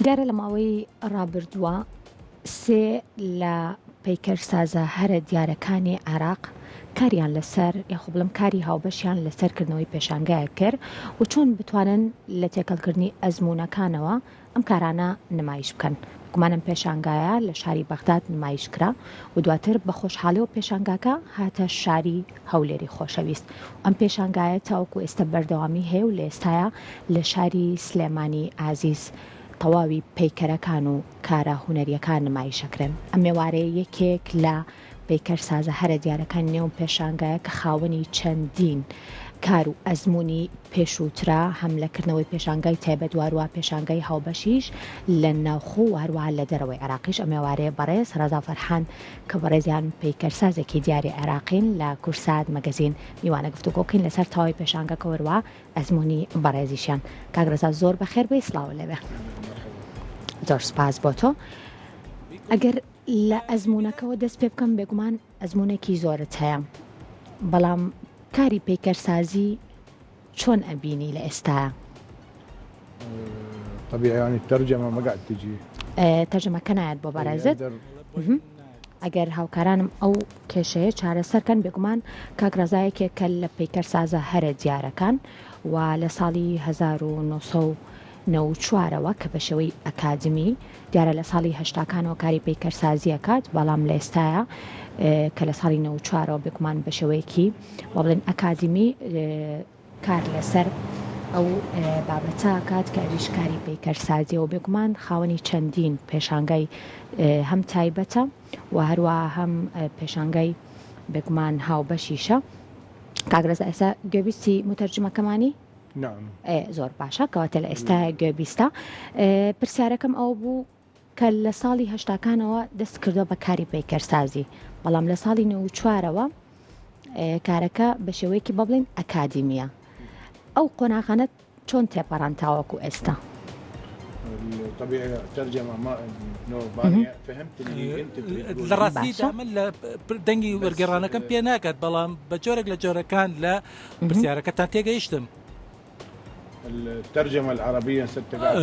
دیارە لە ماوەی ڕابردووە سێ لە پەیکەرسازە هەرە دیارەکانی عێراق کاریان لەسەر یاخۆ بڵم کاری هاوبەشیان لەسەرکردنەوەی پێشانگایە کرد و چۆن بتوانن لە تێکەڵکردنی ئەزمونونەکانەوە ئەم کارانە نمایش بکەن. گومانم پێشانگایە لە شاری بەغداد نمایش کرا و دواتر بە خۆشحاڵیەوە پێشانگاکە هاتە شاری هەولێری خۆشەویست. ئەم پێشانگایە تاوەکو ئێستا بەردەوامی هەیە و لە ئێستاە لە شاری سلێمانی ئازیز تەواوی پەیکەرەکان و کارە هونەریەکان نمایشەکرن. ئەم ێوارەیە یەکێک لە پەیکەرسازە هەرە دیارەکان نێوم پێشانگایە کە خاوەنی چەندین کار و ئەزمموی پێشووترا هەم لەکردنەوەی پێشانگای تایبەتواروە پێشانگای هاوبەشیش لە ناوخۆ هەروەها لە دەرەوەی عێراقیش. ئەم ێوارەیە بەڕێز ڕەزا فەرحان کە بەڕێزیان پەیکەرسازێکی دیاری عێراقین لە کورسات مەگەزین میوانە گفتوگۆکەین لەسەر تاوای پێشانگەکە وەروە ئەزمموی بەڕێزیشیان. کاگرەزا زۆر بەخێر بێ سڵاو لەوێ. زۆر سپاس بۆ تۆ. ئەگەر لە ئەزمموونەکەەوە دەست پێ بکەم بێگومان ئەزمموونێکی زۆرت هەیە، بەڵام کاری پەیکەرسازی چۆن ئەبینی لە ئێستا؟ طبيعي يعني الترجمة ما قاعد تجي تەرجەمەکە نایەت بۆ بەڕێزت. ئەگەر هاوکارانم ئەو کێشەیە چارەسەرکەن بێگومان کاگرازایەکێک کە لە پەیکەرسازە هەرە دیارەکان و لە ساڵی 1994ەوە کە بە شێوەی ئەکادمی دیارە لە ساڵی هەشتاکانەوە کاری پەیکەرسازی ئەکات، بەڵام لە ئێستاە کە لە ساڵی 94ەوە بێگومان بە شێوەیەکی وڵێن ئەکادمی کار لەسەر ئەو بابەتە کات کە ئەویش کاری پەیکەرسازیەوە بێگومان خاوەنی چەندین پێشانگای هەم تایبەتە و هەروە هەم پێشانگای بێگومان هاوبەشیشە. کاگرەز ئێستا گوێبیستی متەرجمەکەمانی؟ نعم. زۆر باشە کەواتە لە ئێستا گوێبیستە. پرسیارەکەم ئەو بوو کە لە ساڵی هەشتاکانەوە دەست کردو بە کاری پەیکەرسازی، بەڵام لە ساڵی 94ەوە کارەکە بە شێوەیەکی بڵێن ئەکادمیە. ئەو قۆناغانەت چۆن تێپەڕان تاوەکو ئێستا؟ طبيعي ترجمة ما بانية فهمت اللي انت لە ڕاستی ئەمە لە دەنگی وەرگێڕانەکەم پێ ناکات، بەڵام بە جۆرێک لە جۆرەکان لە پرسیارەکەتان تێگەیشتم. الترجمة العربية ست قاعد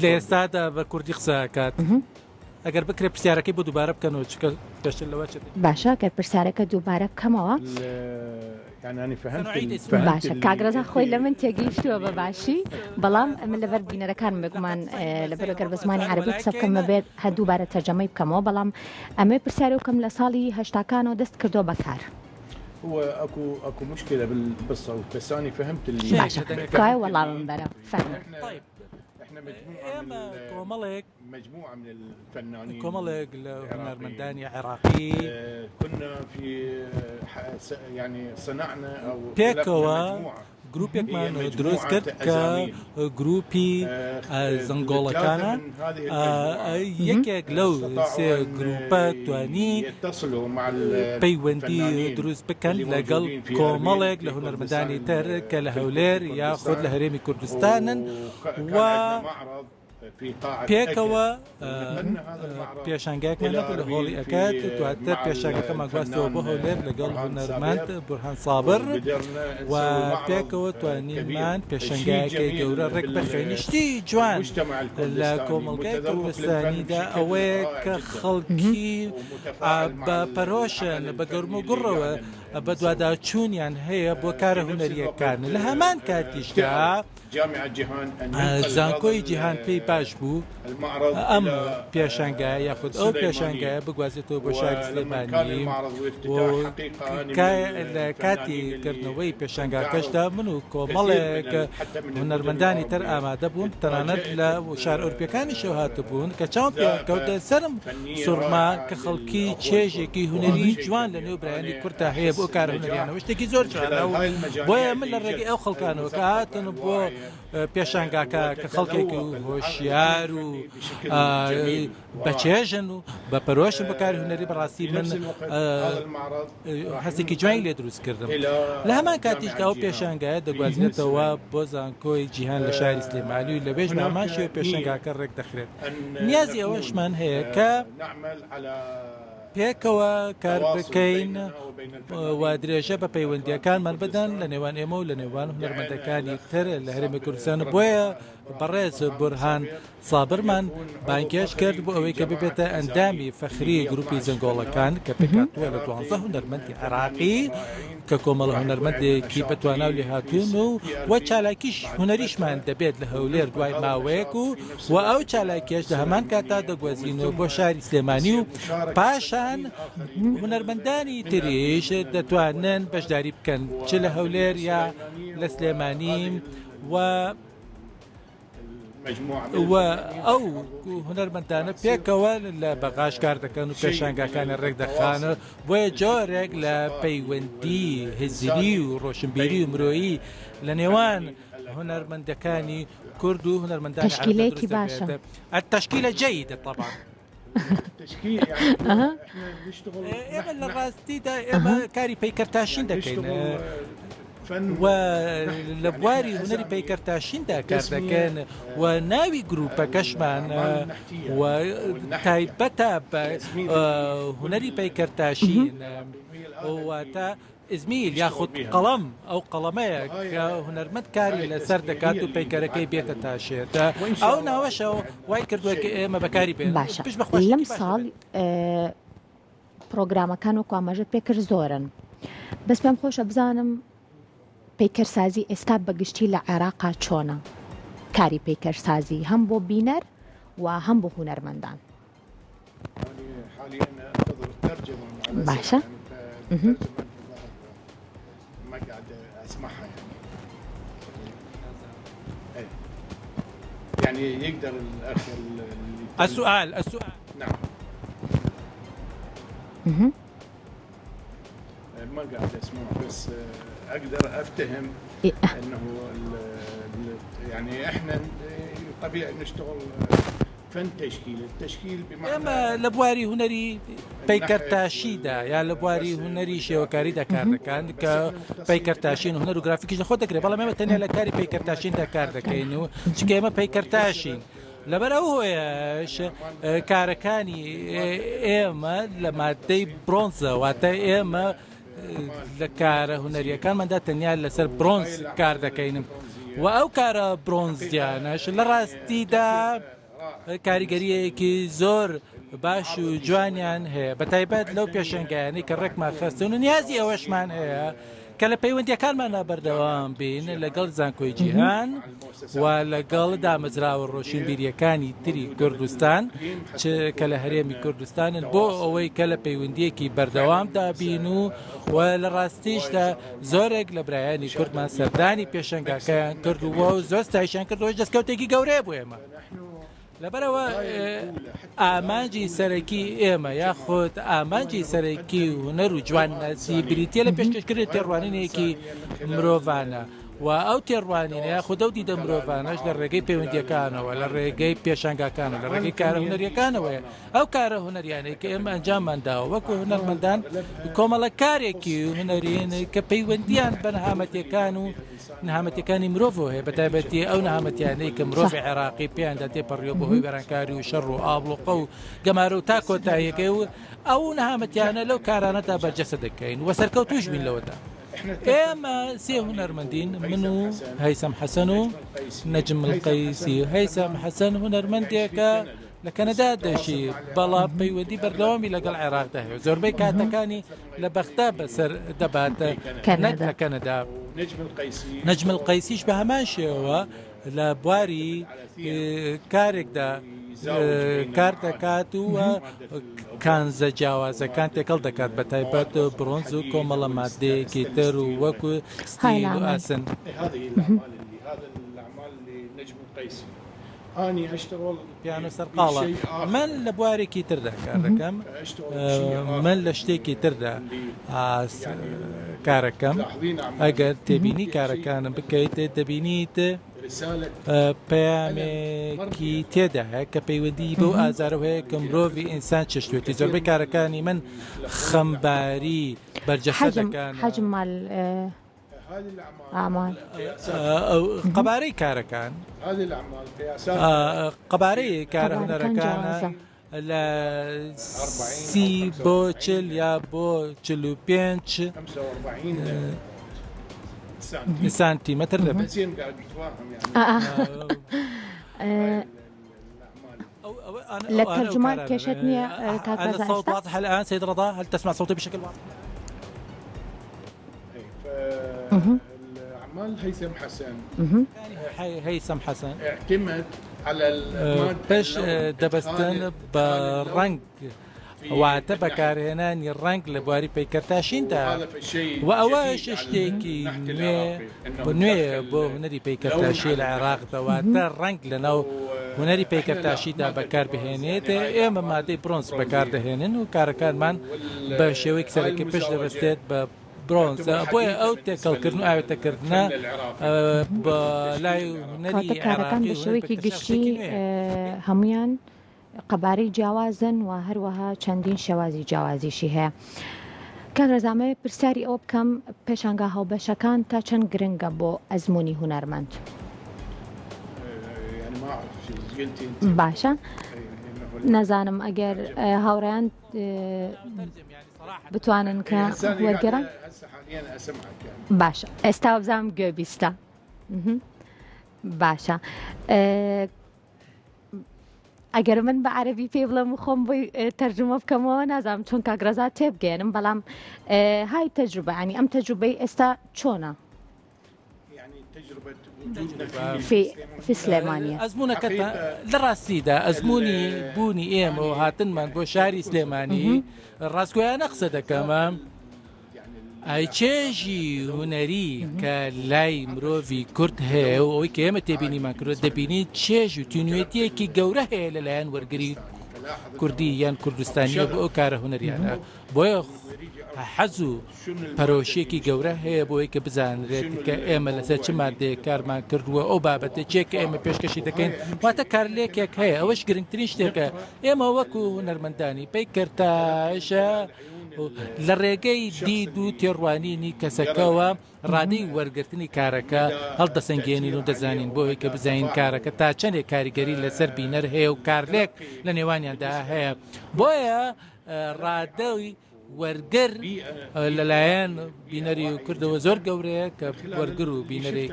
لە ئێستادا بە کوردی قسەکات. ئەگەر بکرێ پرسیارەکەی بۆ دووبارە بکەنەوە چکە پێشتر لەوە باشە کە پرسیارەکە دووبارە بکەمەوە. يعني فهمت باشە کاگرەزا خۆی لە من تێگەیشتووە بە باشی، بەڵام من لەبەر بینەرەکان بگومان لەبەرگەر بە زمانی عەربی قسە بکەمە بێت هە دووبارە تەرجەمەی بکەمەوە، بەڵام ئەمە پرسیاری وکەم لە ساڵی هەشتاکانەوە دەست کردو بەکار. هو اكو مشكلة بالصوت بس انا فهمت اللي باشە کای وەڵامم بەرە فەرموو. احنا مجموعة من الفنانين كومەڵێک لە هونەرمەندانی عێراقی كنا في يعني صنعنا او پێکەوە گروپێکمان دروست کرد کە گروپی زەنگۆڵەکانە. یەکێک لەو سێ گروپە توانی پەیوەندی دروست بکەن لەگەڵ کۆمەڵێک لە هونەرمەندانی تر کە لە هەولێر یا خۆت لە هەرێمی کوردستانن و پێکەوە پێشانگایەکمان نەبوو لە هۆڵی ئەکات دواتر پێشانگەکەمان گواستەوە بۆ هەولێر لەگەڵ هونەرمەند بورهان سابر و پێکەوە توانیمان پێشانگایەکەی گەورە ڕێک بەخێنی. شتی جوان لە کۆمەڵگای کوردستانیدا ئەوەیە کە خەڵکی بە پەرۆشن بە گەرم و گوڕەوە بە دوواداچوونیان هەیە بۆ کارە هونەریەکان. لە هەمان کاتیشدا زانکۆی جیهان پێی باش بوو ئەم پێشانگایە یاخود ئەو پێشانگایە بگوازێتەوە بۆ شاری سلێمانی لە کاتی کردنەوەی پێشانگاکەشدا من و کۆمەڵێک هونەرمەندانی تر ئامادە بوون، تەنانەت لە شار ئەوروپیەکانی شەو هاتبوون کە چاوم پێکەوتە سەرم سوڕما کە خەڵکی چێژێکی هونەری جوان لە نێو برایانی کورتا هەیە بۆ کار هونەریانەوە شتێکی زۆر جوانە و بۆیە من لە ڕێگەی ئەو خەڵکانەوە کە هاتن بۆ پێشانگاکە کە خەڵکێکی و هۆشیار و بەچێژن و بە پەرۆشن بەکاری هونەری بەڕاستی من هەستێکی جوانی لێ دروستکردم. لە هەمان کاتیشدا ئەو پێشانگایە دەگوازرێتەوە بۆ زانکۆی جیهان لە شاری سلێمانی و لەبێژ هەمان شێوە پێشانگاکە ڕێک دەخرێت. نیازی ئەوەشمان هەیە کە پێکەوە کار بکەین و درێژە بە پەیوەندیەکانمان بدەن لە نێوان ئێمە و لە نێوان هونەرمەندەکانی تر لە هەرێمی کوردستان. بۆیە بەڕێز بورهان سابرمان بانکێش کرد بۆ ئەوەی کە ببێتە ئەندامی فەخری گروپی زەنگۆڵەکان کە پێکاتووە لە 12 هونەرمەندی عێراقی کە کۆمەڵە هونەرمەندێکی بەتوانا و لێهاتوون و چالاکیش هونەریشمان دەبێت لە هەولێر دوای ماوەیەک و ئەو چالاکیش لە هەمان کاتا دەگوەزینەوە بۆ شاری سلێمانی و پاشان هونەرمەندانی تریش دەتوانن بەشداری بکەن چ لە هەولێر یا لە سلێمانی و ئەو هونەرمەندانە پێکەوە لە بەغاش کار دەکەن و پێشانگاکانی ڕێک دەخانە بۆیە جۆرێک لە پەیوەندی هزیری و ڕۆشنبیری و مرۆیی لە نێوان هونەرمەندەکانی کورد و هونەرمەندانی تشکیلێکی باشە التشکیلە جيدة طبعا ئێمە لە ڕاستیدا ئێمە کاری پەیکەرتاشین دەکەین و لە بواری هونەری پەیکەرتاشیندا کار دەکەن و ناوی گروپەکەشمان و تایبەتە بە هونەری پەیکەرتاشین واتە ئزمیل یاخود قەڵەم ئەو قەڵەمەیە کە هونەرمەند کاری لەسەر دەکات و پەیکەرەکەی بێتە تاشێتە ئەو ناوەشەوە وای کردووە کە ئێمە بەکاری بێن باشە لەم ساڵ پرۆگرامەکان و کوامەژە پێکرد زۆرن بەس پێم خۆشە بزانم پەیکەرسازی ئێستا بەگشتی لە عێراقا چۆنە کاری پەیکەرسازی هەم بۆ بینەر و هەم بۆ هونەرمەندان باشە ما قاعد اسمعها يعني يقدر الاخ السؤال نعم ما قاعد اسمع بس اقدر افتهم انه يعني احنا طبيعي نشتغل فن التشكيل ئێمە لە بواری هونەری پەیکەرتاشیدا یا لە بواری هونەری شێوەکاریدا کار دەکەن کە پەیکەرتاشین هونەر و گرافیکیش خۆ دەکرێت بەڵام ئێمە تەنیا لە کاری پەیکەرتاشیندا کار دەکەین و چکە ئێمە پەیکەرتاشین لەبەر ئەو هۆیش کارەکانی ئێمە لە مادەی برۆنزە واتە ئێمە لە کارە هونەریەکانماندا تەنیا لەسەر برۆنز کار دەکەین و ئەو کارە برۆنزیانەش لە ڕاستیدا کاریگەریەکی زۆر باش و جوانیان هەیە بەتایبەت لەو پێشنگایانی کە ڕێکمان خستون و نیازی ئەوەشمان هەیە کە لە پەیوەندیەکانمانە بەردەوام بین لەگەڵ زانکۆی جیهان و لەگەڵ دامەزراوە ڕۆشنبیریەکانی تری کوردستان کە لە هەرێمی کوردستانن بۆ ئەوەی کە لە پەیوەندیەکی بەردەوامدا بین و لە ڕاستیشدا زۆرێک لە برایانی کوردمان سەردانی پێشنگاکەیان کردووە و زۆر ستایشیان کردەوە دەستکەوتێکی گەورەیە بۆ ئێمە لەبەرەوە ئامانجی سەرەکی ئێمە یاخۆت ئامانجی سەرەکی هونەر و جوانناسی بریتە لە پێشکەشکردن تێڕوانینێکی مرۆڤانە و ئەو تێڕوانینەیە خودە و دیدە مرۆڤانەش لە ڕێگەی پەیوەندیەکانەوە لە ڕێگەی پێشانگاکانە لە ڕێگەی کارە هونەریەکانەوەیە ئەو کارە هونەریانەی کە ئێمە ئەنجاممانداوە وەکو هونەرمەندان کۆمەڵە کارێکی هونەرین کە پەیوەندیان بە نەهامەتیەکان و نەهامەتیەکانی مرۆڤ هەیە بەتایبەتی ئەو نەهامەتیانەی کە مرۆڤی عێراقی پێیاندا تێپەڕیەوە بەهۆی بەرانکاری و شەڕ و ئابڵوقە و گەمارە و تا کۆتاییەکەی و ئەو نەهامەتیانە لەو کارانەدا بەرجەسە دەکەین و سەرکەوتوش بین لەوەدا ئێمە سێ هونەرمەندین من و هەیسەم حەسەن و نەجم القەیسی هەیسەم حەسەن هونەرمەندێکە لە کەنەدا دەژی بەڵام پەیوەندی بەردەوامی لەگەڵ عێراقدا هەیە زۆربەی کاتەکانی لە بەختە بەسەر دەباتە کەنەدا نەجم القەیسیش بە هەمان شێوە لە بواری کارێکدا کار دەکات و کانزە جیاوازەکان تێکەڵ دەکات بە تایبەت برۆنز و کۆمەڵە مادەیەکی تر و وەکو ستیل و ئاسن أني أشتغل پیانۆ سەرقاڵە من لە بوارێکی تردا کار دەکەم من لە شتێکی تردا کارەکەم ئەگەر تێبینی کارەکانم بکەیت دەبینیت پەیامێکی تێداە کە پەیوەندی بەو ئازارە هەیە کە مرۆڤی ئینسان چشتوێتی زۆربەی کارەکانی من خەمباری بەرجەسە دەکەن ئامان قەبارەی کارەکان قەبارەی کارە هونەرەکانە لە 30 بۆ 40 یا بۆ 45 سانتیمەتر دەبێت للترجمان كشتني هل الصوت واضح الآن سيد رضا؟ هل تسمع صوتي بشكل واضح؟ العمال هيثم حسن هيثم حسن اعتمد على المادة باش دبستن بالرنج واتبكار هناني الرنج لبواري بيكرتاشين دا وأواش اشتيكي نوي بو هنري بيكرتاشي العراق دا واتا الرنج لنو هنري بيكرتاشي دا بكار بهينيت اما مادي برونز بكار دهينن وكاركان من بشويك سركي باش دبستت برونز بوي او تكل كرنو او تكرنا بلاي هنري عراقي بشويكي قشي هميان قبارەی جیاوازن و هەروەها چەندین شێوازی جیاوازیشی هەیە. کاکرزانمەوێت پرسیاری ئەوە بکەم پێشانگا هاوبەشەکان تا چەند گرنگە بۆ ئەزموونی هونەرمەند؟ باشە نەزانم ئەگەر هاوڕێیان بتوانن کە وەرگێڕن؟ باشە ئێستا بزانم گوێ بیستە. باشە ئەگەر من بە عەرەبی پێ بڵێم و خۆم بۆی تەرجمە بکەمەوە نازانم چۆن کاکرەزا تێبگەێنم بەڵام های تەجروبە ینی ئەم تەجروبەی ئێستا چۆنە؟ في سلێمانیە ئەزمونەکە لە ڕاستیدا ئەزمموی بوونی ئێمە و هاتنمان بۆ شاری سلێمانی ڕاستگویانە قسە دەکەمە ئای چێژی هوەری کە لای مرۆڤی کورد هەیە و ئەوەی کە ئێمە تێبینیمان کردوە دەبینی چێژ و تونوێتیەکی گەورە هەیە لەلایەن وەرگری کوردی یان کوردستانیە بۆ ئەو کارە هوەریانە بۆیە حەز و پەرۆشیێکی گەورە هەیە بۆی کە بزانرێت کە ئێمە لەسەر چ مادەیە کارمان کردووە ئەو بابەتە چێک کە ئێمە پێشکەشی دەکەین واتە کارلێکێک هەیە ئەوەش گرنگترین شتێکە ئێمە وەکو هونەرمەندانی پەیکەرتاشە لە ڕێگەی دید و تێڕوانینی کەسەکەەوە ڕادەی وەرگرتنی کارەکە هەڵدەسەنگێنین و دەزانین بۆی کە بزانین کارەکە تا چەندێک کاریگەری لەسەر بینەر هەیە و کارلێک لە نێوانیاندا هەیە بۆیە ڕادەوی وەرگەر لەلایەن بینەری و کردەوە زۆر گەورەیە کە وەرگر و بینەرێک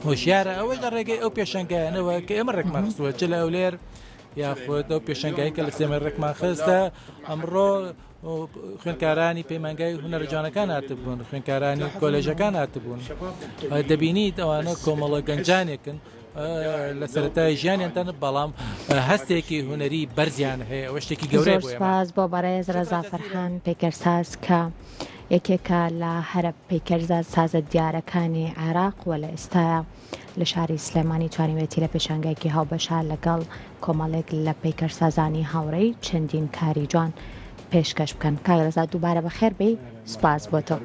هۆشیارە ئەوەی لە ڕێگەی ئەو پێشەنگایانەوە کە ئێمە ڕێکمان خستووە چ لە ئەولێر یاخۆت ئەو پێشەنگایی کە لە سێمە ڕێکمان خستە ئەمڕۆ خوێندکارانی پەیمانگای هونەرە جوانەکان هاتبوون خوێندکارانی کۆلێژەکان هاتبوون دەبینیت ئەوانە کۆمەڵە گەنجانێکن لە سەرەتای ژیانیانتان بەڵام هەستێکی هوەری بەرزیان هەیە ئەوە شتێکی گەورەی زۆر سپاس بۆ بەڕێز ڕەزا فەرهان پەیکەرساز کە یەکێکە لە هەرە پەیکەرساز سازە دیارەکانی عێراق و لە ئێستاە لە شاری سلێمانی توانیوێتی لە پێشانگایکی هاوبەشە لەگەڵ کۆمەڵێک لە پەیکەرسازانی هاوڕێی چەندین کاری جوان پێشکەش بکەن. کاکرەزا دووبارە بەخێر بێ. سپاس بۆ تۆ.